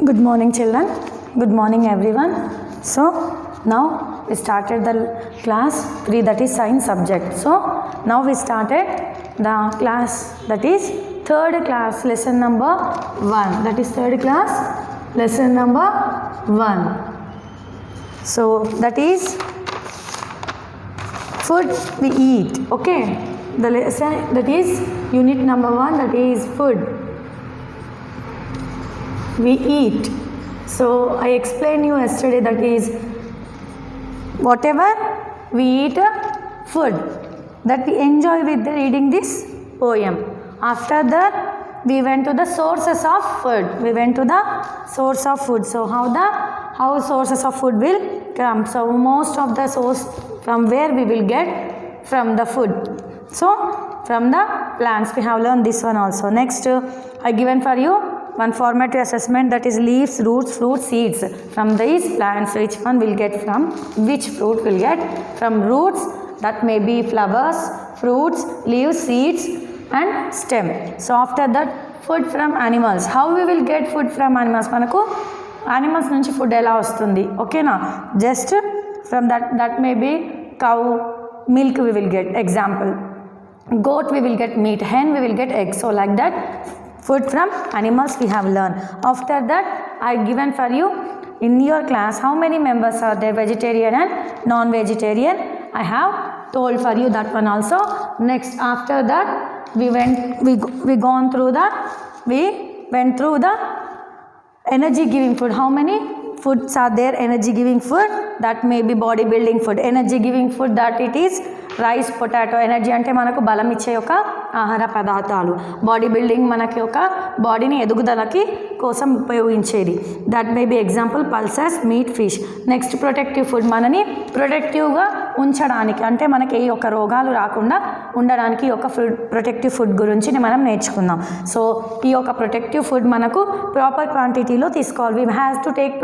Good morning, children. Good morning, everyone. So now we started the class 3, that is science subject. So now we started the class, that is third class, lesson number 1. That is third class, lesson number 1. So that is food we eat. Okay, the lesson, that is unit number 1, that is food we eat. So I explained you yesterday, that is whatever we eat food that we enjoy with reading this poem. After that we went to the sources of food. We went to the source of food. So how sources of food will come. So most of the source from where we will get from the food. So from the plants we have learned this one also. Next I given for you one formative assessment, that is leaves, roots, fruits, seeds. From these plants, which one will get from which fruit will get from roots, that may be flowers, fruits, leaves, seeds and stem. So after that food from animals. How we will get food from animals? Manaku animals nunchi food ela vastundi. Okay na? Just from that may be cow milk we will get, example. Goat we will get meat, hen we will get eggs. So like that food from animals we have learned. After that I given for you in your class how many members are there, vegetarian and non-vegetarian. I have told for you that one also. Next after that we went through the energy giving food. How many foods are there? Energy giving food, that may be body building food. Energy giving food, that it is rice, potato. Energy అంటే మనకు బలం ఇచ్చే ఒక ఆహార పదార్థాలు. Body building మనకి ఒక బాడీని ఎదుగుదలకి కోసం ఉపయోగించేది. That may B example pulses, meet, fish. Next protective food, మనని ప్రొటెక్టివ్గా ఉంచడానికి, అంటే మనకి ఏ ఒక రోగాలు రాకుండా ఉండడానికి ఈ యొక్క ప్రొటెక్టివ్ ఫుడ్ గురించి మనం నేర్చుకుందాం. సో ఈ యొక్క ప్రొటెక్టివ్ ఫుడ్ మనకు ప్రాపర్ క్వాంటిటీలో తీసుకోవాలి. We has to take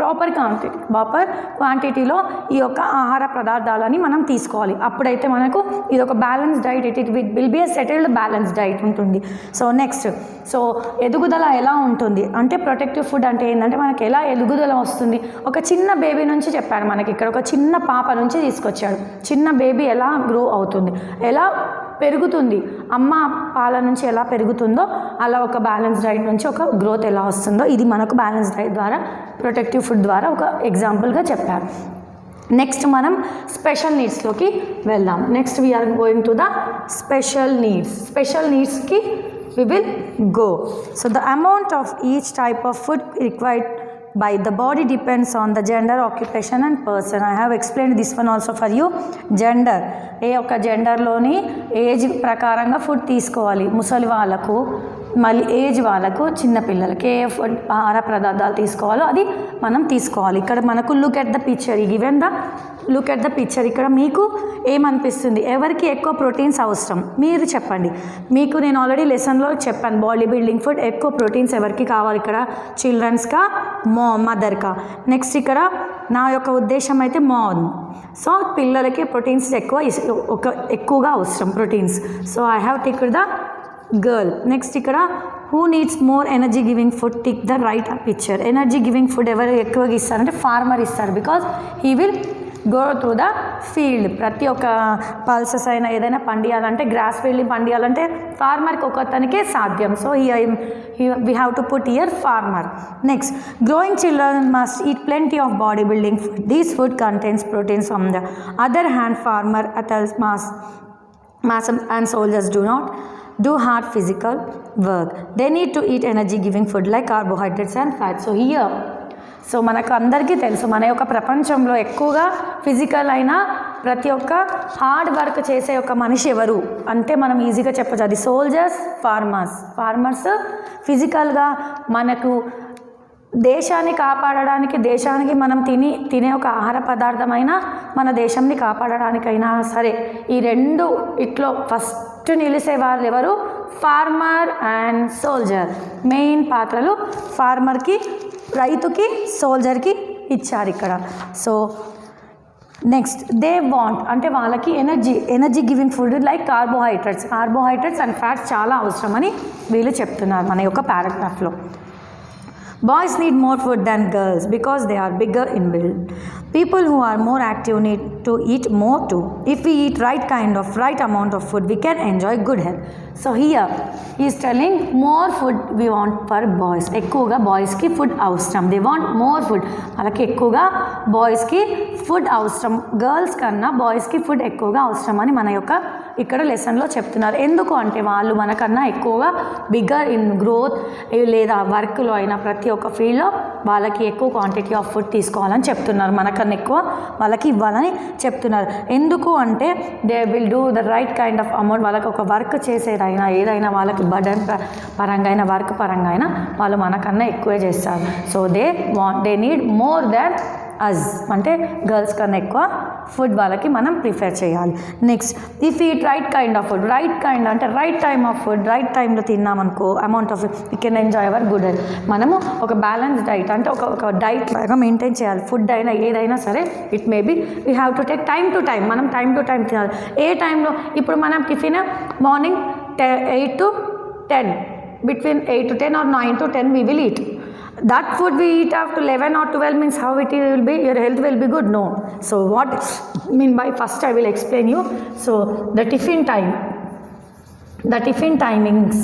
proper క్వాంటిటీలో ఈ యొక్క ఆహార పదార్థాలని మనం తీసుకోవాలి. అప్పుడైతే మనకు ఇది ఒక balance diet, it will B a settled balance diet ఉంటుంది. సో నెక్స్ట్, సో ఎదుగుదల ఎలా ఉంటుంది అంటే ప్రొటెక్టివ్ ఫుడ్ అంటే ఏంటంటే మనకి ఎలా ఎదుగుదల వస్తుంది. ఒక చిన్న బేబీ నుంచి చెప్పాడు మనకి ఇక్కడ, ఒక చిన్న పాప నుంచి తీసుకొచ్చాడు. చిన్న బేబీ ఎలా గ్రో అవుతుంది, ఎలా పెరుగుతుంది, అమ్మ పాల నుంచి ఎలా పెరుగుతుందో అలా ఒక బ్యాలెన్స్ డైట్ నుంచి ఒక గ్రోత్ ఎలా వస్తుందో ఇది మనకు బ్యాలెన్స్ డైట్ ద్వారా, ప్రొటెక్టివ్ ఫుడ్ ద్వారా ఒక ఎగ్జాంపుల్గా చెప్పారు. నెక్స్ట్ మనం స్పెషల్ నీడ్స్లోకి వెళ్దాం. Next we're going to the special needs. Special నీడ్స్కి we will go. So the amount of each type of food required by the body depends on the gender, occupation and person. I have explained this one also for you. Gender, ఏ ఒక జెండర్లోని age ప్రకారంగా food తీసుకోవాలి. ముసలి వాళ్ళకు, మళ్ళీ age వాళ్ళకు, చిన్నపిల్లలకి ఏ food ఆహార పదార్థాలు తీసుకోవాలో అది మనం తీసుకోవాలి. ఇక్కడ మనకు look at the picture, given the look at the picture. ఇక్కడ మీకు ఏమనిపిస్తుంది, ఎవరికి ఎక్కువ ప్రోటీన్స్ అవసరం మీరు చెప్పండి. మీకు నేను ఆల్రెడీ లెసన్లో చెప్పాను, బాడీ బిల్డింగ్ ఫుడ్ ఎక్కువ ప్రోటీన్స్ ఎవరికి కావాలి, ఇక్కడ చిల్డ్రన్స్కా, మదర్కా. నెక్స్ట్ ఇక్కడ నా యొక్క ఉద్దేశం అయితే మామ్. సో పిల్లలకి ప్రోటీన్స్ ఎక్కువగా అవసరం proteins. So I have taked the girl. Next ఇక్కడ who needs more energy giving food, tick the right picture. Energy giving food ఎవరు ఎక్కువగా ఇస్తారంటే ఫార్మర్ ఇస్తారు. Because he will go through the field. ప్రతి ఒక్క పల్సెస్ అయినా ఏదైనా పండియాలంటే, గ్రాస్ వెళ్ళి పండియాలంటే ఫార్మర్కి ఒకతనికే సాధ్యం. So we have to put here farmer. Next, growing children must eat plenty of body building food. This food contains proteins. On the other hand, farmer, athletes, mass and soldiers do not do hard physical work. They need to eat energy giving food like carbohydrates and fats. So here, so మనకు అందరికీ తెలుసు, మన యొక్క ప్రపంచంలో ఎక్కువగా physical అయిన ప్రతి ఒక్క హార్డ్ వర్క్ చేసే ఒక మనిషి ఎవరు అంటే మనం ఈజీగా చెప్పచ్చు, అది సోల్జర్స్, ఫార్మర్స్ ఫిజికల్గా మనకు దేశాన్ని కాపాడడానికి, దేశానికి మనం తినే ఒక ఆహార పదార్థమైన మన దేశంని కాపాడడానికైనా సరే ఈ రెండు ఇట్లో ఫస్ట్ నిలిసే వాళ్ళు ఎవరు, ఫార్మర్ అండ్ సోల్జర్. మెయిన్ పాత్రలు ఫార్మర్కి, రైతుకి, సోల్జర్కి ఇచ్చారు ఇక్కడ. సో నెక్స్ట్, దే వాంట్ అంటే వాళ్ళకి energy giving food like carbohydrates and fats చాలా అవసరమని వీళ్ళు చెప్తున్నారు మన యొక్క పారాగ్రాఫ్లో. Boys need more food than girls because they are bigger in build. People who are more active need to eat more too. If we eat right amount of food, we can enjoy good health. So here he is telling more food we want for boys. ఎక్కువగా బాయ్స్కి food అవసరం. They want more food. వాళ్ళకి ఎక్కువగా బాయ్స్కి food అవసరం. Girls కన్నా బాయ్స్కి food ఎక్కువగా అవసరం అని మన యొక్క ఇక్కడ లెసన్లో చెప్తున్నారు. ఎందుకు అంటే వాళ్ళు మనకన్నా ఎక్కువగా బిగ్గర్ ఇన్ గ్రోత్ లేదా వర్క్లో అయినా ప్రతి ఒక్క ఫీల్డ్లో వాళ్ళకి ఎక్కువ క్వాంటిటీ ఆఫ్ ఫుడ్ తీసుకోవాలని చెప్తున్నారు. మనకన్నా ఎక్కువ వాళ్ళకి ఇవ్వాలని చెప్తున్నారు. ఎందుకు అంటే they will do the right kind of amount. వాళ్ళకి ఒక వర్క్ చేసేదైనా ఏదైనా వాళ్ళకి బర్డన్ పరంగా అయినా వర్క్ పరంగా అయినా వాళ్ళు మనకన్నా ఎక్కువే చేస్తారు. So they need more than us అంటే గర్ల్స్ కన్నా ఎక్కువ ఫుడ్ వాళ్ళకి మనం ప్రిఫర్ చేయాలి. Next if eat right kind of food. Right kind అంటే right time of food. Right టైంలో తిన్నామనుకో amount of you can enjoy our good health. మనము ఒక బ్యాలెన్స్ డైట్ అంటే ఒక డైట్ లాగా మెయింటైన్ చేయాలి. ఫుడ్ అయినా ఏదైనా సరే it may be we have to take time to time. మనం టైం టు టైం తినాలి. ఏ టైంలో ఇప్పుడు మనం tiffin morning 8 to 10, between 8 to 10 or 9 to 10 we will eat. That food we eat after 11 or 12 means how it will be, your health will be good? No. So what I mean by first I will explain you. So the tiffin timings,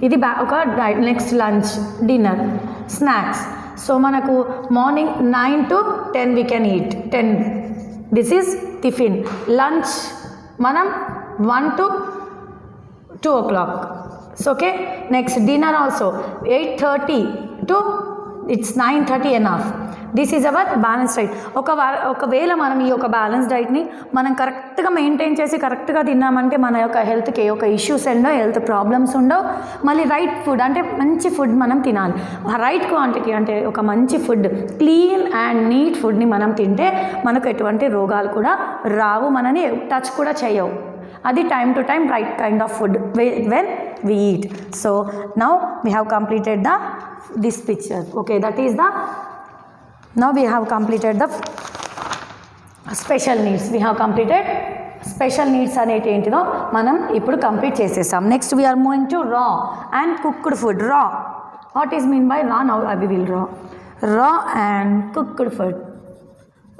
ఇది ఒక next lunch, dinner, snacks. So మనకు morning 9 to 10 we can eat. 10 this is tiffin. Lunch మనం 1 to 2 o'clock. So okay, next dinner also 8:30 to it's 9:30 enough. This is our balance diet. ఒకవేళ మనం ఈ యొక్క balance డైట్ని మనం కరెక్ట్గా మెయింటైన్ చేసి కరెక్ట్గా తిన్నామంటే మన యొక్క హెల్త్కి ఏ ఒక ఇష్యూస్ ఉండవు, హెల్త్ ప్రాబ్లమ్స్ ఉండవు. మళ్ళీ రైట్ ఫుడ్ అంటే మంచి ఫుడ్ మనం తినాలి. రైట్ క్వాంటిటీ అంటే ఒక మంచి ఫుడ్, క్లీన్ అండ్ నీట్ ఫుడ్ని మనం తింటే మనకు ఎటువంటి రోగాలు కూడా రావు, మనని టచ్ కూడా చేయవు. అది time to time right kind of food when we eat. So now we have completed this picture. Okay, that is now we have completed the special needs. We have completed special needs అనేటి ఏంటిదో మనం ఇప్పుడు complete చేసేసాం. Next we are moving to raw and cooked food. Raw, what is mean by raw? Now we will raw and cooked food.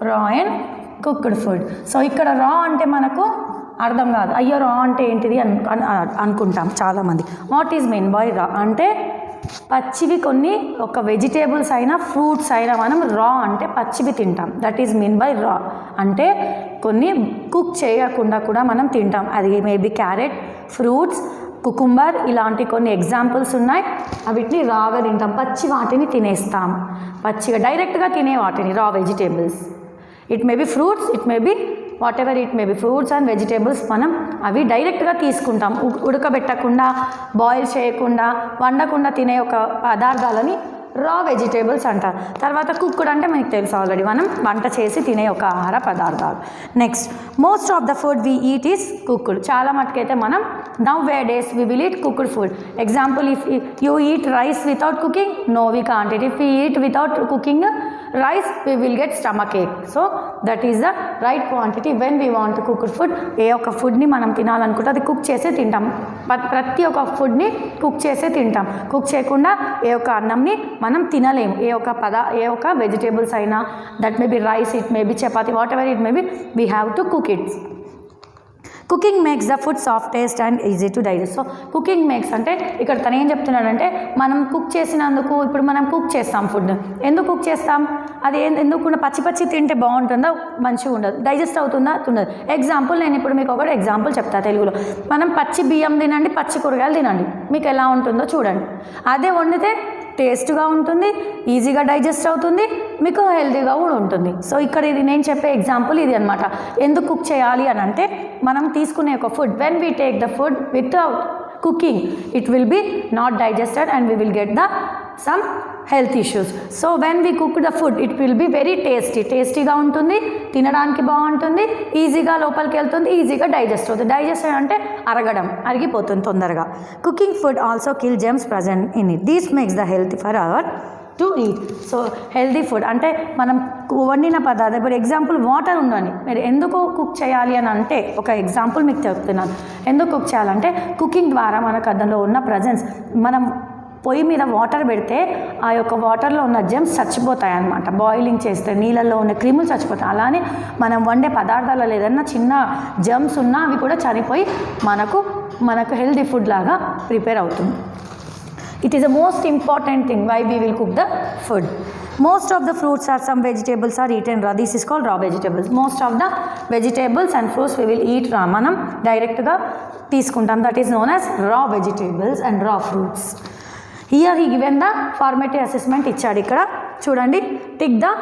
Raw and cooked food. So ఇక్కడ రా అంటే మనకు అర్థం కాదు, అయ్యో రా అంటే ఏంటిది అనుకుంటాం చాలామంది. వాట్ ఈజ్ మీన్ బై రా అంటే పచ్చివి కొన్ని ఒక వెజిటేబుల్స్ అయినా ఫ్రూట్స్ అయినా మనం రా అంటే పచ్చివి తింటాం. దట్ ఈజ్ మీన్ బై రా అంటే కొన్ని కుక్ చేయకుండా కూడా మనం తింటాం. అది మేబీ క్యారెట్, ఫ్రూట్స్, కుకుంబర్ ఇలాంటి కొన్ని ఎగ్జాంపుల్స్ ఉన్నాయి. వీటిని రాగా తింటాం, పచ్చి వాటిని తినేస్తాం. పచ్చిగా డైరెక్ట్గా తినే వాటిని raw vegetables. It may B fruits, it may be what ever it may B fruits and vegetables మనం అవి డైరెక్ట్గా తీసుకుంటాం. ఉడకబెట్టకుండా, బాయిల్ చేయకుండా, వండకుండా తినే ఒక పదార్థాలని రా వెజిటేబుల్స్ అంటారు. తర్వాత కుక్కుడ్ అంటే మనకు తెలుసు ఆల్రెడీ, మనం వంట చేసి తినే ఒక ఆహార పదార్థాలు. Next most of the food we eat is cooked. చాలా మటుకైతే మనం nowadays we will eat cooked food. Example if you eat rice without cooking, no we can't it. If you eat without cooking rice we will get stomach ache. So that is the right quantity when we want cooked food. ఏ ఒక్క ఫుడ్ని మనం తినాలనుకుంటే అది cook చేసే తింటాం. ప్రతి ఒక్క ఫుడ్ని కుక్ చేసే తింటాం. కుక్ చేయకుండా ఏ ఒక్క అన్నంని మనం తినలేము. ఏ ఒక్క వెజిటేబుల్స్ అయినా, that may B rice, it may B chapati, what ever it may B, we have to cook it. Cooking makes the food soft taste and easy to digest. So cooking makes అంటే ఇక్కడ తను ఏం చెప్తున్నాడంటే మనం cook చేసినందుకు, ఇప్పుడు మనం cook చేస్తాం ఫుడ్, ఎందుకు కుక్ చేస్తాం? అది ఎందుకు పచ్చి తింటే బాగుంటుందా? మంచిగా ఉండదు. డైజెస్ట్ అవుతుందా? ఉండదు. ఎగ్జాంపుల్ నేను ఇప్పుడు మీకు ఒకటి ఎగ్జాంపుల్ చెప్తా తెలుగులో. మనం పచ్చి బియ్యం తినండి, పచ్చి కూరగాయలు తినండి, మీకు ఎలా ఉంటుందో చూడండి. అదే వండితే టేస్ట్గా ఉంటుంది, ఈజీగా డైజెస్ట్ అవుతుంది, మీకు హెల్తీగా కూడా ఉంటుంది. సో ఇక్కడ ఇది నేను చెప్పే ఎగ్జాంపుల్ ఇది అనమాట. ఎందుకు కుక్ చేయాలి అని అంటే మనం తీసుకునే ఒక food, when we take the food without cooking it will B not digested and we will get the sum health issues. So when we cook the food it will be very టేస్టీగా ఉంటుంది, తినడానికి బాగుంటుంది, ఈజీగా లోపలికి వెళ్తుంది, ఈజీగా digest అవుతుంది. Digest అంటే అరిగిపోతుంది తొందరగా. Cooking food also kill germs present in it. These makes the health for our to eat. So healthy food అంటే మనం వండిన పదార్థం, ఇప్పుడు ఎగ్జాంపుల్ వాటర్ ఉందని, మీరు ఎందుకు కుక్ చేయాలి అని అంటే ఒక ఎగ్జాంపుల్ మీకు చెప్తున్నాను. ఎందుకు కుక్ చేయాలంటే కుకింగ్ ద్వారా మనకు అందులో ఉన్న ప్రజెన్స్, మనం పొయ్యి మీద వాటర్ పెడితే ఆ యొక్క వాటర్లో ఉన్న జెమ్స్ చచ్చిపోతాయి అన్నమాట. బాయిలింగ్ చేస్తే నీళ్ళల్లో ఉన్న క్రిములు చచ్చిపోతాయి. అలానే మనం వండే పదార్థాలలో ఏదన్నా చిన్న జెమ్స్ ఉన్నా అవి కూడా చనిపోయి మనకు హెల్దీ ఫుడ్ లాగా ప్రిపేర్ అవుతుంది. It is the most important thing why we will cook the food. Most of the fruits or some vegetables are eaten raw. This is called raw vegetables. Most of the vegetables and fruits we will eat raw. మనం డైరెక్ట్గా తీసుకుంటాం. That is known as raw vegetables and raw fruits. Here he given the formative assessment ఇచ్చాడు. ఇక్కడ చూడండి, tick the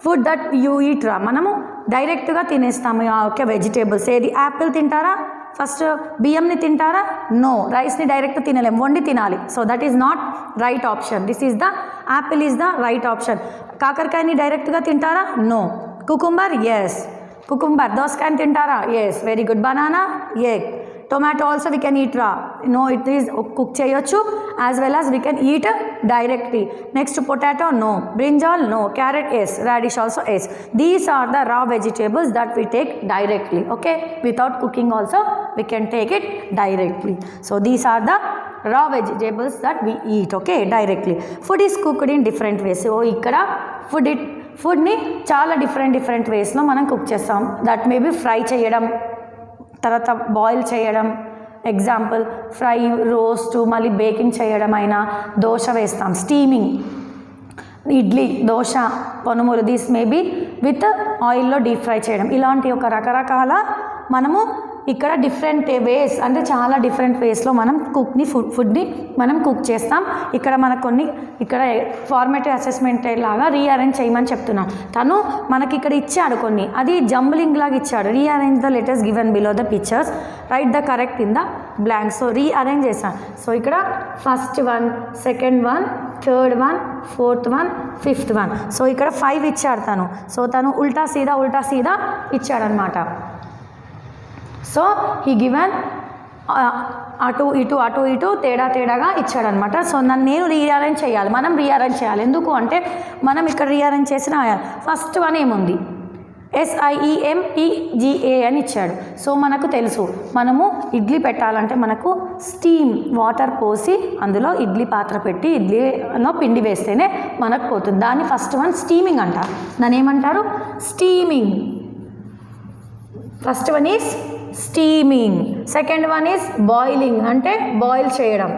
food that you eat raw. మనము డైరెక్ట్గా తినేస్తాము okay vegetables. ఏది యాపిల్ తింటారా, ఫస్ట్ బియ్యంని తింటారా? నో. రైస్ని డైరెక్ట్ తినలేము, వండి తినాలి. So that is not right option. This is the apple is the right option. కాకరకాయని డైరెక్ట్గా తింటారా? నో. కుకుంబర్? ఎస్. కుకుంబర్. దోసకాయని తింటారా? Yes. Very good. Banana? Egg. Tomato also we can eat raw. No, it is cook చేయొచ్చు as well as we can eat directly. Next potato? No. Brinjal? No. Carrot? Yes. Radish also? Yes. These are the raw vegetables that we take directly. Okay, without cooking also we can take it directly. So these are the raw vegetables that we eat okay directly. Food is cooked in different ways. So ఇక్కడ ఫుడ్ని చాలా different వేస్లో మనం cook చేస్తాం. That may B fry చేయడం, తర్వాత boil చేయడం, example fry, roast, మళ్ళీ baking చేయడం అయినా, దోశ వేస్తాం, స్టీమింగ్, ఇడ్లీ, దోశ, పనుములు, దిస్ మేబీ విత్ ఆయిల్లో డీప్ ఫ్రై చేయడం. ఇలాంటి ఒక రకరకాల మనము ఇక్కడ డిఫరెంట్ వేస్ అంటే చాలా డిఫరెంట్ వేస్లో మనం ఫుడ్ని మనం కుక్ చేస్తాం. ఇక్కడ మనకు కొన్ని ఇక్కడ ఫార్మేటివ్ అసెస్మెంట్ లాగా రీఅరేంజ్ చేయమని చెప్తున్నాను. తను మనకి ఇక్కడ ఇచ్చాడు కొన్ని, అది జంబ్లింగ్ లాగా ఇచ్చాడు. Rearrange the letters given below the pictures, right the correct in the blank. So rearrange చేశాను. సో ఇక్కడ first one, second one, third one, fourth one, fifth one. So ఇక్కడ 5 ఇచ్చాడు తను. సో తను ఉల్టా సీదా ఇచ్చాడనమాట. సో హీ గివెన్ అటు ఇటు తేడాగా ఇచ్చాడనమాట. సో నేను రీఅరేంజ్ చేయాలి, మనం రీఅరేంజ్ చేయాలి. ఎందుకు అంటే మనం ఇక్కడ రీఅరేంజ్ చేసిన ఫస్ట్ వన్ ఏముంది, SIEMTGA అని ఇచ్చాడు. సో మనకు తెలుసు మనము ఇడ్లీ పెట్టాలంటే మనకు స్టీమ్ వాటర్ పోసి అందులో ఇడ్లీ పాత్ర పెట్టి ఇడ్లీలో పిండి వేస్తేనే మనకు పోతుంది. దాన్ని ఫస్ట్ వన్ స్టీమింగ్ అంటారు. దాన్ని ఏమంటారు? Steaming. First one is steaming. Second one is boiling, అంటే బాయిల్ చేయడం,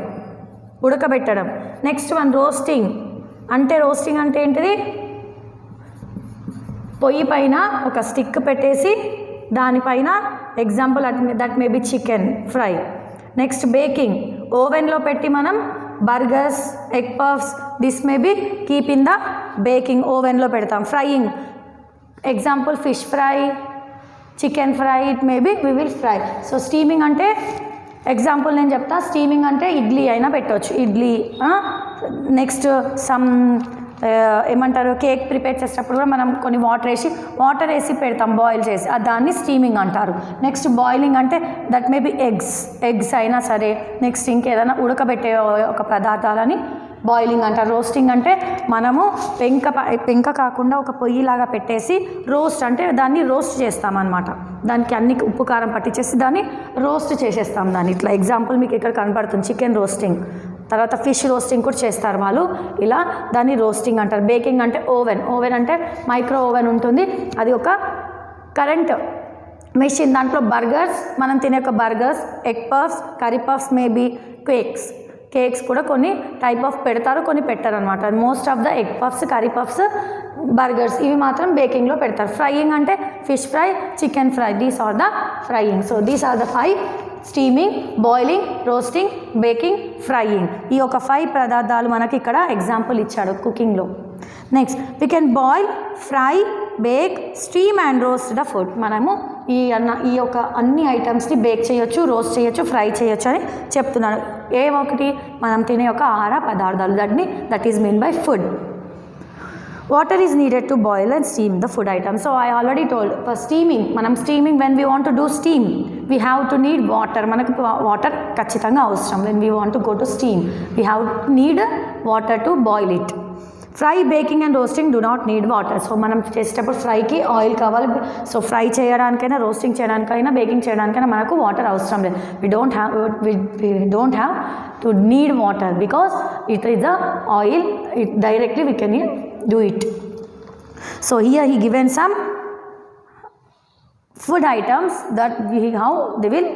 ఉడకబెట్టడం. నెక్స్ట్ వన్ రోస్టింగ్ అంటే ఏంటిది? పొయ్యి పైన ఒక స్టిక్ పెట్టేసి దానిపైన example that may be chicken fry. Next baking, ఓవెన్లో పెట్టి మనం burgers, egg puffs, this may be keep in the baking, ఓవెన్లో పెడతాం. Frying, example fish fry, chicken fry, it maybe we will fry. So steaming అంటే example నేను చెప్తా. Steaming అంటే ఇడ్లీ అయినా పెట్టవచ్చు, ఇడ్లీ. నెక్స్ట్ సమ్ ఏమంటారు, కేక్ ప్రిపేర్ చేసేటప్పుడు కూడా మనం కొన్ని వాటర్ వేసి పెడతాం బాయిల్ చేసి, దాన్ని స్టీమింగ్ అంటారు. నెక్స్ట్ బాయిలింగ్ అంటే దట్ మే బి ఎగ్స్ అయినా సరే, నెక్స్ట్ ఇంకేదైనా ఉడకబెట్టే ఒక పదార్థాలని బాయిలింగ్ అంటారు. రోస్టింగ్ అంటే మనము పెంక కాకుండా ఒక పొయ్యిలాగా పెట్టేసి రోస్ట్ అంటే దాన్ని రోస్ట్ చేస్తామన్నమాట. దానికి అన్ని ఉప్పు కారం పట్టించేసి దాన్ని రోస్ట్ చేసేస్తాం. దాన్ని ఇట్లా ఎగ్జాంపుల్ మీకు ఇక్కడ కనపడుతుంది, చికెన్ రోస్టింగ్. తర్వాత ఫిష్ రోస్టింగ్ కూడా చేస్తారు వాళ్ళు, ఇలా దాన్ని రోస్టింగ్ అంటారు. బేకింగ్ అంటే ఓవెన్ అంటే మైక్రో ఓవెన్ ఉంటుంది, అది ఒక కరెంట్ మెషిన్. దాంట్లో బర్గర్స్, మనం తినే ఒక burgers, egg puffs, curry puffs, maybe cakes కూడా కొన్ని టైప్ ఆఫ్ పెడతారు, కొన్ని పెట్టారు అనమాట. Most of the egg puffs, curry puffs, burgers ఇవి మాత్రం బేకింగ్లో పెడతారు. ఫ్రైయింగ్ అంటే fish fry, chicken fry, these are the frying. So these are the 5: steaming, boiling, roasting, baking, frying. ఈ ఒక 5 పదార్థాలు మనకి ఇక్కడ ఎగ్జాంపుల్ ఇచ్చాడు కుకింగ్లో. Next we can boil, fry, bake, steam and roast the food. మనము ఈ యొక్క అన్ని ఐటమ్స్ని బేక్ చేయొచ్చు, రోస్ట్ చేయొచ్చు, ఫ్రై చేయొచ్చు అని చెప్తున్నాను. ఏ ఒకటి మనం తినే ఒక ఆహార పదార్థాలు, that is mean by food. Water is needed to boil and steam the food items. So I already told, for steaming, మనం steaming, when we want to do steam, we have to need water. మనకు water ఖచ్చితంగా అవసరం. When we want to go to steam, we have need water to boil it. Fry baking and roasting do not need water. So మనం చేసేటప్పుడు ఫ్రైకి oil కావాలి. So fry చేయడానికైనా, roasting చేయడానికైనా, baking చేయడానికైనా మనకు వాటర్ అవసరం లేదు. we don't have to need water because it is the oil. It directly we can do it. So here he given some food items that how they will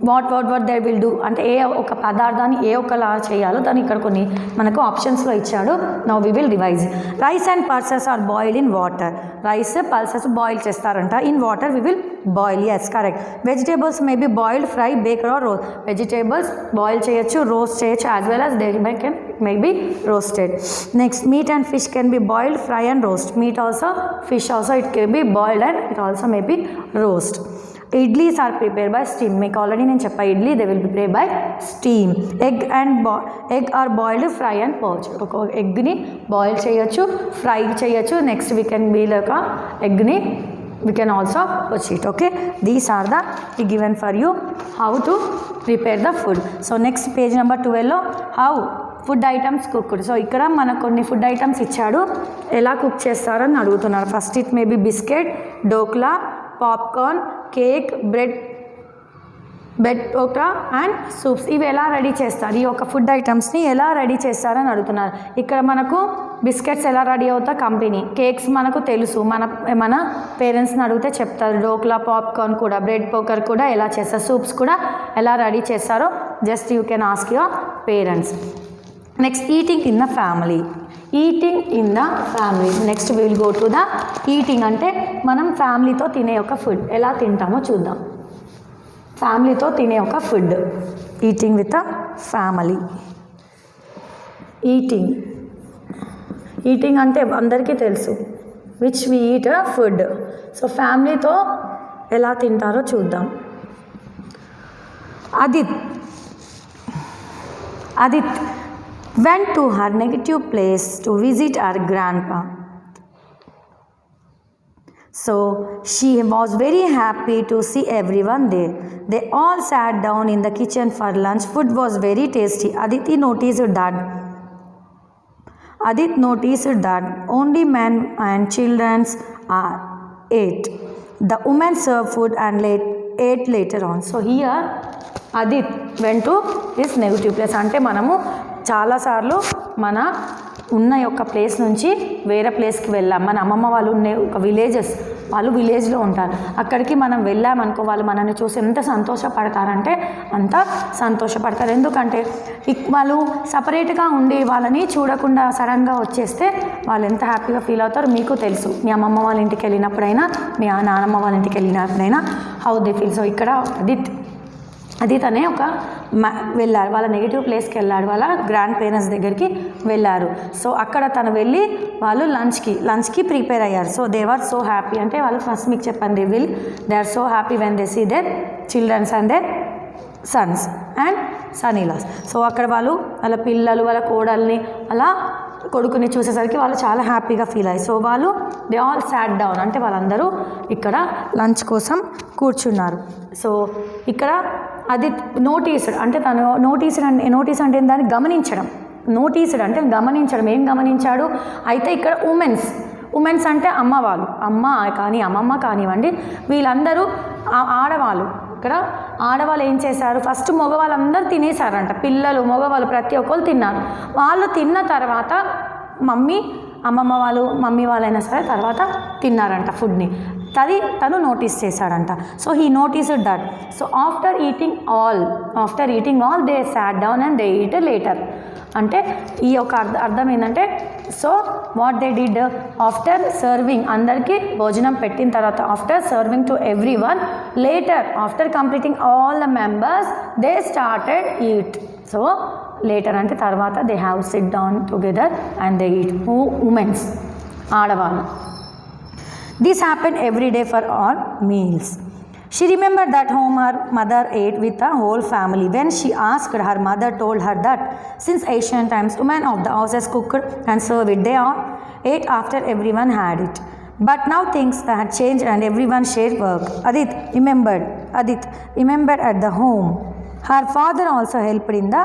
what they will do అంటే ఏ ఒక పదార్థాన్ని ఏ ఒకలా చేయాలో దాన్ని ఇక్కడ కొన్ని మనకు ఆప్షన్స్లో ఇచ్చాడు. Now we will revise. Rice and pulses are boiled in water. Rice pulses boil చేస్తారంట. In water we will boil. Yes correct. Vegetables may be boiled, fry, bake or roast. Vegetables boil చేయొచ్చు, roast చేయొచ్చు, as well as they may be roasted. Next meat and fish can be boiled, fry and roast. Meat also, fish also it can be boiled and it also may be roast. Idlis are prepare by steam. మీకు already నేను చెప్పా idli they will prepare by steam. Egg are boiled, fry and poach. ఒక ఎగ్ని boil చేయొచ్చు, fry చేయొచ్చు. Next we can be like ఎగ్ని we can also watch it. Okay, these are the given for you how to prepare the food. So next page number 12 లో how food items cooked. So ఇక్కడ మనకు కొన్ని food items ఇచ్చాడు, ఎలా cook చేస్తారని అడుగుతున్నారు. First it may B biscuit, dhokla, popcorn, cake, bread ఒకటా and soups. ఇవి ఎలా రెడీ చేస్తారు, ఈ యొక్క ఫుడ్ ఐటమ్స్ని ఎలా రెడీ చేస్తారని అడుగుతున్నారు. ఇక్కడ మనకు బిస్కెట్స్ ఎలా రెడీ అవుతా కంపెనీ, కేక్స్ మనకు తెలుసు, మన పేరెంట్స్ని అడిగితే చెప్తారు. డోక్లా, పాప్కార్న్ కూడా, బ్రెడ్ పోకర్ కూడా ఎలా చేస్తారు, సూప్స్ కూడా ఎలా రెడీ చేస్తారో just you can ask your parents. Next eating in the family. Eating in the family. Next we will go to the eating. అంటే మనం ఫ్యామిలీతో తినే ఒక ఫుడ్ ఎలా తింటామో చూద్దాం. ఫ్యామిలీతో తినే ఒక food, eating with a family. Eating అంటే అందరికీ తెలుసు, which we eat food. So ఫ్యామిలీతో ఎలా తింటారో చూద్దాం. Adit went to her native place to visit her grandpa. So she was very happy to see everyone there. They all sat down in the kitchen for lunch. Food was very tasty. Aditi noticed that only men and children ate. The woman served food and ate later on. So here Adit went to his native place. అంటే మనము చాలాసార్లు మన ఉన్న యొక్క place నుంచి వేరే ప్లేస్కి వెళ్ళాం. మన అమ్మమ్మ వాళ్ళు ఉండే ఒక వాళ్ళు విలేజ్లో ఉంటారు. అక్కడికి మనం వెళ్ళామనుకో, వాళ్ళు మనల్ని చూసి ఎంత సంతోషపడతారంటే అంత సంతోషపడతారు. ఎందుకంటే వాళ్ళు సపరేట్గా ఉండి వాళ్ళని చూడకుండా సడన్గా వచ్చేస్తే వాళ్ళు ఎంత హ్యాపీగా ఫీల్ అవుతారు మీకు తెలుసు. మీ అమ్మమ్మ వాళ్ళ ఇంటికి వెళ్ళినప్పుడైనా, మీ నానమ్మ వాళ్ళ ఇంటికి వెళ్ళినప్పుడైనా హౌ దే ఫీల్. సో ఇక్కడ అదిత్ అనే ఒక వెళ్ళారు, వాళ్ళ నెగిటివ్ ప్లేస్కి వెళ్ళాడు, వాళ్ళ గ్రాండ్ పేరెంట్స్ దగ్గరికి వెళ్ళారు. సో అక్కడ తను వెళ్ళి వాళ్ళు లంచ్కి ప్రిపేర్ అయ్యారు. So they are so happy. అంటే వాళ్ళు ఫస్ట్ మీకు చెప్పండి, they are so happy when they see their children and their sons and సన్-ఇన్-లాస్. సో అక్కడ వాళ్ళు వాళ్ళ పిల్లలు, వాళ్ళ కోడల్ని, అలా కొడుకుని చూసేసరికి వాళ్ళు చాలా హ్యాపీగా ఫీల్ అయ్యారు. సో వాళ్ళు దే ఆల్ సాట్ డౌన్, అంటే వాళ్ళందరూ ఇక్కడ లంచ్ కోసం కూర్చున్నారు. సో ఇక్కడ అది నోటీస్డ్, అంటే తను నోటీస్ అంటే దాన్ని గమనించడం. నోటీస్డ్ అంటే గమనించడం. ఏం గమనించాడు అయితే ఇక్కడ ఉమెన్స్ అంటే అమ్మ కానీ అమ్మమ్మ కానివ్వండి, వీళ్ళందరూ ఆడవాళ్ళు. ఇక్కడ ఆడవాళ్ళు ఏం చేశారు, ఫస్ట్ మగవాళ్ళందరూ తినేశారంట. పిల్లలు, మగవాళ్ళు ప్రతి ఒక్కరు తిన్నారు. వాళ్ళు తిన్న తర్వాత మమ్మీ వాళ్ళైనా సరే తర్వాత తిన్నారంట ఫుడ్ని. తను నోటీస్ చేశాడంట. So he noticed that. So after eating all they sat down and they eat later. అంటే ఈ యొక్క అర్థం ఏంటంటే, so what they did after serving, అందరికీ భోజనం పెట్టిన తర్వాత, after serving to every one, later after completing all the members they started eat. So later అంటే తర్వాత, they have SIT down together and they eat. Women's, ఆడవాళ్ళు. This happened every day for all meals. She remembered that home her mother ate with the whole family. When she asked, her mother told her that since ancient times women of the houses cooked and served it. They all ate after everyone had it. But now things had changed and everyone shared work. Adit remembered at the home. Her father also helped in the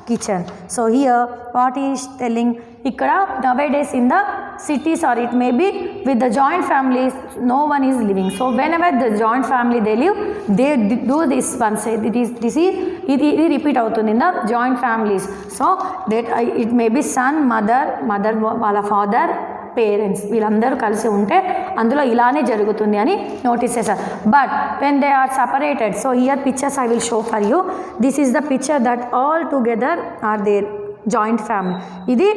kitchen. So here what he is telling, ikkada nowadays in the cities or it may be with the joint families, no one is living. So whenever the joint family they live, they do this one, say this is ఇది repeat అవుతుంది in the joint families. So that it may be son, mother వాళ్ళ father, parents వీళ్ళందరూ కలిసి ఉంటే అందులో ఇలానే జరుగుతుంది అని నోటీస్ చేశారు. But when they are separated, so here pictures I will show for you. This is the picture that all together are there joint family. ఇది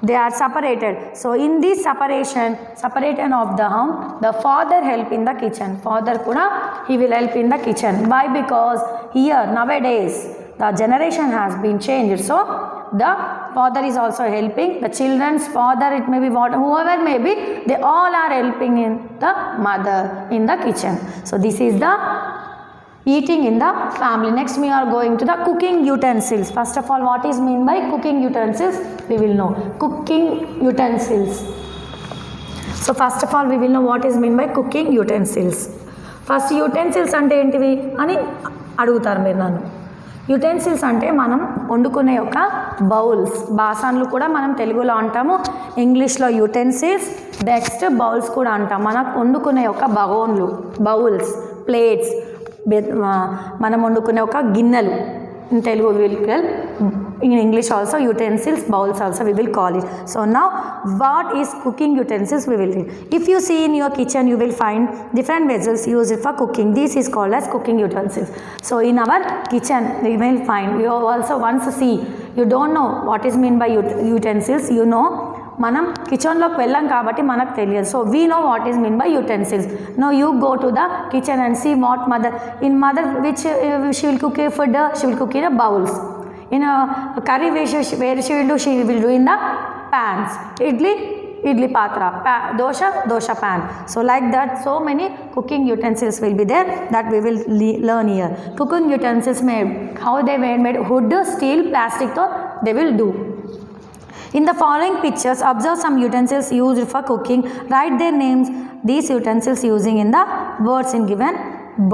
they are separated. So in this separation of the home, the father help in the kitchen. Father kuda he will help in the kitchen. Why? Because here nowadays the generation has been changed. So the father is also helping the children's father, it may be whoever may be, they all are helping in the mother in the kitchen. So this is the eating in the family. Next we are going to the cooking utensils. First of all, what is mean by cooking utensils? We will know cooking utensils. So first of all we will know what is mean by cooking utensils. First utensils అంటే ఏంటివి అని అడుగుతారు మీరు నన్ను. Utensils అంటే మనం వండుకునే ఒక బౌల్స్, బాసన్లు కూడా మనం తెలుగులో అంటాము, ఇంగ్లీష్లో యుటెన్సిల్స్, నెక్స్ట్ బౌల్స్ కూడా అంటాం. మనం వండుకునే ఒక బౌల్స్, ప్లేట్స్, మనం వండుకునే ఒక గిన్నెలు in Telugu will call, in English also utensils, bowls also we will call it. So now what is cooking utensils we will read. If you see in your kitchen you will find different vessels used for cooking. This is called as cooking utensils. So in our kitchen we will find, we also once see, you don't know what is mean by utensils, you know మనం కిచెన్లోకి వెళ్ళాం కాబట్టి మనకు తెలియదు. So we know what is mean by utensils. No you go to the kitchen and see what mother which she will cook food, she will cook in a bowls. In curry where she will do in the pans. idli patra, dosha pan. So like that, so many cooking utensils will be there that we will learn here. Cooking utensils made, how they were made, wood, steel, plastic, so they will do. In the following pictures, observe some utensils used for cooking. Write their names, these utensils using in the words in given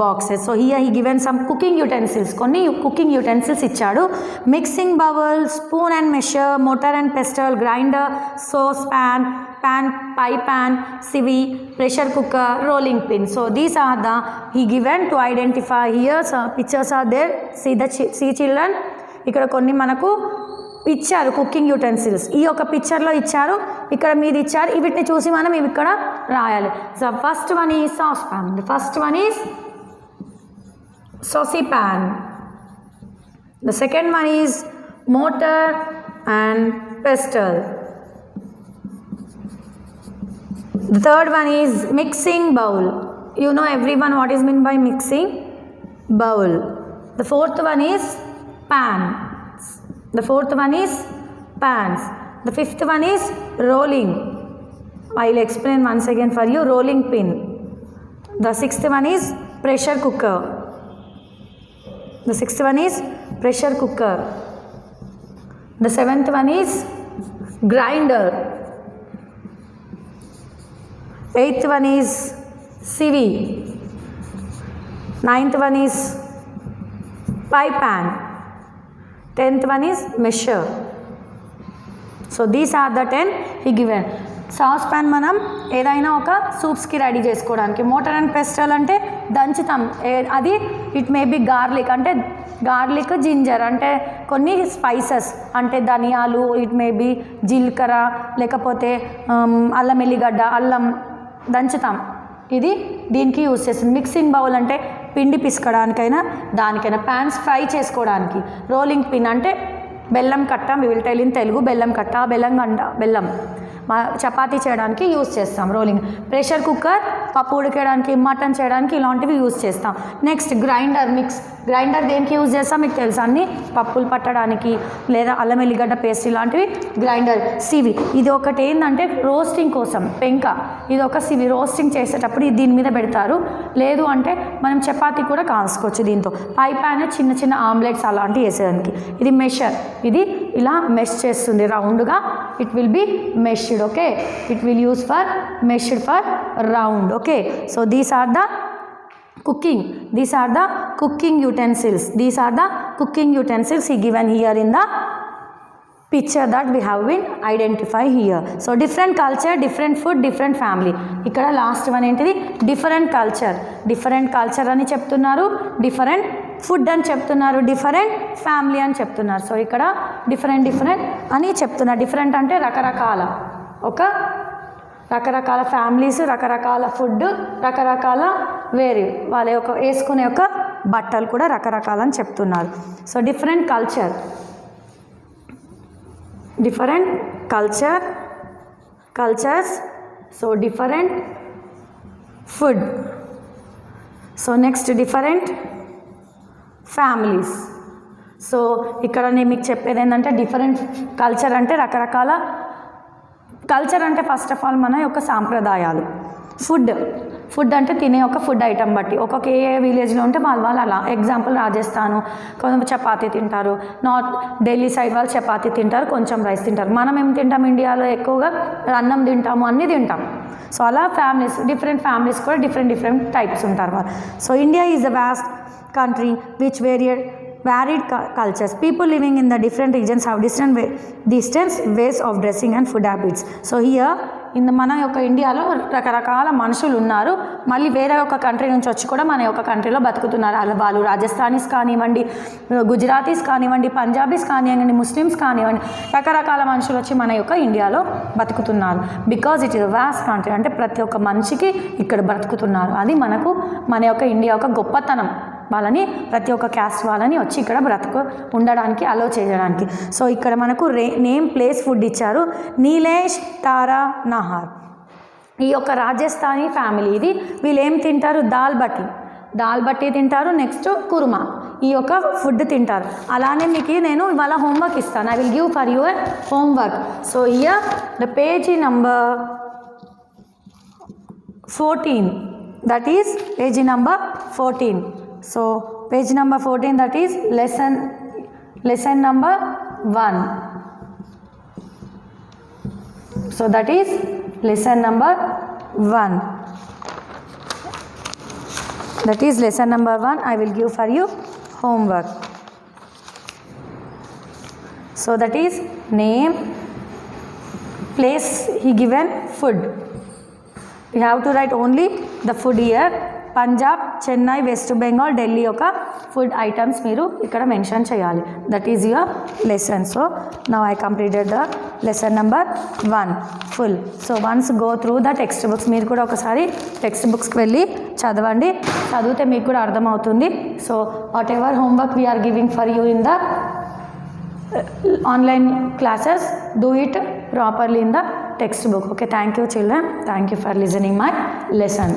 boxes. So here he given some cooking utensils. Konni cooking utensils ichadu. Mixing bowl, spoon and measure, mortar and pestle, grinder, saucepan, pie pan, sieve, pressure cooker, rolling pin. So these are the he given to identify. Here so pictures are there. See children, ఇక్కడ కొన్ని మనకు ఇచ్చారు cooking utensils. ఈ యొక్క పిక్చర్లో ఇచ్చారు, ఇక్కడ మీరు ఇచ్చారు, వీటిని చూసి మనం ఇవి ఇక్కడ రాయాలి. So first one is sauce pan, the first one is saucy pan, the second one is mortar and pestle, the third one is mixing bowl. You know everyone what is meant by mixing bowl. The fourth one is pan. The fourth one is pans. The fifth one is rolling. I will explain once again for you. Rolling pin. The sixth one is pressure cooker. The sixth one is pressure cooker. The seventh one is grinder. Eighth one is sieve. Ninth one is pie pan. 10th one is measure. So these are the 10 he given. Sauce pan మనం ఏదైనా ఒక సూప్స్కి ready చేసుకోవడానికి, motor and pastel అంటే దంచుతాం, అది it may B garlic అంటే garlic, ginger అంటే కొన్ని spices అంటే ధనియాలు, ఇట్ మే బి జీలకర్ర, లేకపోతే అల్లం ఎల్లిగడ్డ, అల్లం దంచుతాం, ఇది దీనికి యూజ్ చేస్తుంది. మిక్సింగ్ బౌల్ అంటే పిండి పిసకడానికైనా దానికైనా. ప్యాన్స్ ఫ్రై చేసుకోవడానికి. రోలింగ్ పిన్ అంటే బెల్లం కట్ట, me will tell in Telugu, బెల్లం కట్ట, బెల్లం చపాతీ చేయడానికి యూజ్ చేస్తాం రోలింగ్. ప్రెషర్ కుక్కర్ పప్పు ఉడికేయడానికి, మటన్ చేయడానికి ఇలాంటివి యూజ్ చేస్తాం. నెక్స్ట్ గ్రైండర్, గ్రైండర్ దేనికి యూజ్ చేస్తాం మీకు తెలుసు, అన్ని పప్పులు పట్టడానికి లేదా అల్లం ఎల్లిగడ్డ పేస్ట్ ఇలాంటివి గ్రైండర్. సివి ఇది ఒకటి ఏంటంటే రోస్టింగ్ కోసం పెంక, ఇది ఒక సివి రోస్టింగ్ చేసేటప్పుడు దీని మీద పెడతారు, లేదు అంటే మనం చపాతీ కూడా కాల్చుకోవచ్చు దీంతో. పై ప్యాన్ చిన్న చిన్న ఆమ్లెట్స్ అలాంటివి వేసేదానికి. ఇది మెషర్, ఇది ఇలా మెష్ చేస్తుంది రౌండ్గా, it will be mashed. Okay, it will use for measured for round. Okay, so these are the cooking. These are the cooking utensils. These are the cooking utensils he given here in the picture that we have been identify here. So different culture, different food, different family. ఇక్కడ last one ఏంటిది different culture అని చెప్తున్నారు, different food అని చెప్తున్నారు, different family అని చెప్తున్నారు. So ఇక్కడ different అని చెప్తున్నారు. డిఫరెంట్ అంటే రకరకాల ఫ్యామిలీస్, రకరకాల ఫుడ్, రకరకాల వాళ్ళ యొక్క వేసుకునే యొక్క బట్టలు కూడా రకరకాలని చెప్తున్నారు. So different cultures, so different food, so next different families. So ఇక్కడ నేను మీకు చెప్పేది ఏంటంటే డిఫరెంట్ కల్చర్ అంటే రకరకాల కల్చర్ అంటే ఫస్ట్ ఆఫ్ ఆల్ మన యొక్క సాంప్రదాయాలు. ఫుడ్ అంటే తినే ఒక ఫుడ్ ఐటమ్ బట్టి ఒక్కొక్క ఏ విలేజ్లో ఉంటే వాళ్ళు అలా. ఎగ్జాంపుల్ రాజస్థాను కొంచెం చపాతీ తింటారు, నార్త్ ఢిల్లీ సైడ్ వాళ్ళు చపాతీ తింటారు, కొంచెం రైస్ తింటారు. మనం ఏం తింటాం ఇండియాలో ఎక్కువగా అన్నం తింటాము, అన్నీ తింటాం. సో అలా డిఫరెంట్ ఫ్యామిలీస్ కూడా డిఫరెంట్ టైప్స్ ఉంటారు వాళ్ళు. So India is the vast country which varied cultures. People living in the different regions have distant ways of dressing and food habits. So here మన యొక్క ఇండియాలో రకరకాల మనుషులు ఉన్నారు, మళ్ళీ వేరే ఒక కంట్రీ నుంచి వచ్చి కూడా మన యొక్క కంట్రీలో బతుకుతున్నారు. వాళ్ళు రాజస్థానీస్ కానివ్వండి, గుజరాతీస్ కానివ్వండి, పంజాబీస్ కానివ్వండి, ముస్లిమ్స్ కానివ్వండి, రకరకాల మనుషులు వచ్చి మన యొక్క ఇండియాలో బతుకుతున్నారు. Because it is vast country, అంటే ప్రతి ఒక్క మనిషికి ఇక్కడ బ్రతుకుతున్నారు. అది మన యొక్క ఇండియా యొక్క గొప్పతనం. వాళ్ళని ప్రతి ఒక్క క్యాస్ట్ వాళ్ళని వచ్చి ఇక్కడ ఉండడానికి అలో చేయడానికి. సో ఇక్కడ మనకు నేమ్ ప్లేస్ ఫుడ్ ఇచ్చారు. నీలేష్, తారా, నహార్ ఈ యొక్క రాజస్థానీ ఫ్యామిలీ. ఇది వీళ్ళు ఏం తింటారు, దాల్ బట్టి తింటారు, నెక్స్ట్ కుర్మా ఈ యొక్క ఫుడ్ తింటారు. అలానే మీకు నేను ఇవాళ హోంవర్క్ ఇస్తాను. I will give for your homework. So here the page number 14, that is page number 14. So page number 14, that is lesson number 1. So that is lesson number 1. That is lesson number 1. I will give for you homework. So that is name, place he given, food. We have to write only the food here. Punjab, Chennai, west Bengal, Delhi యొక్క food items మీరు ఇక్కడ mention చేయాలి. That is your lesson. So now I completed the lesson number 1 full. So once go through the text books. మీరు కూడా ఒకసారి text బుక్స్కి వెళ్ళి చదివితే మీకు కూడా అర్థమవుతుంది. So whatever homework we are giving for you in the online classes, do it properly in the textbook. Okay, thank you children, thank you for listening my lesson.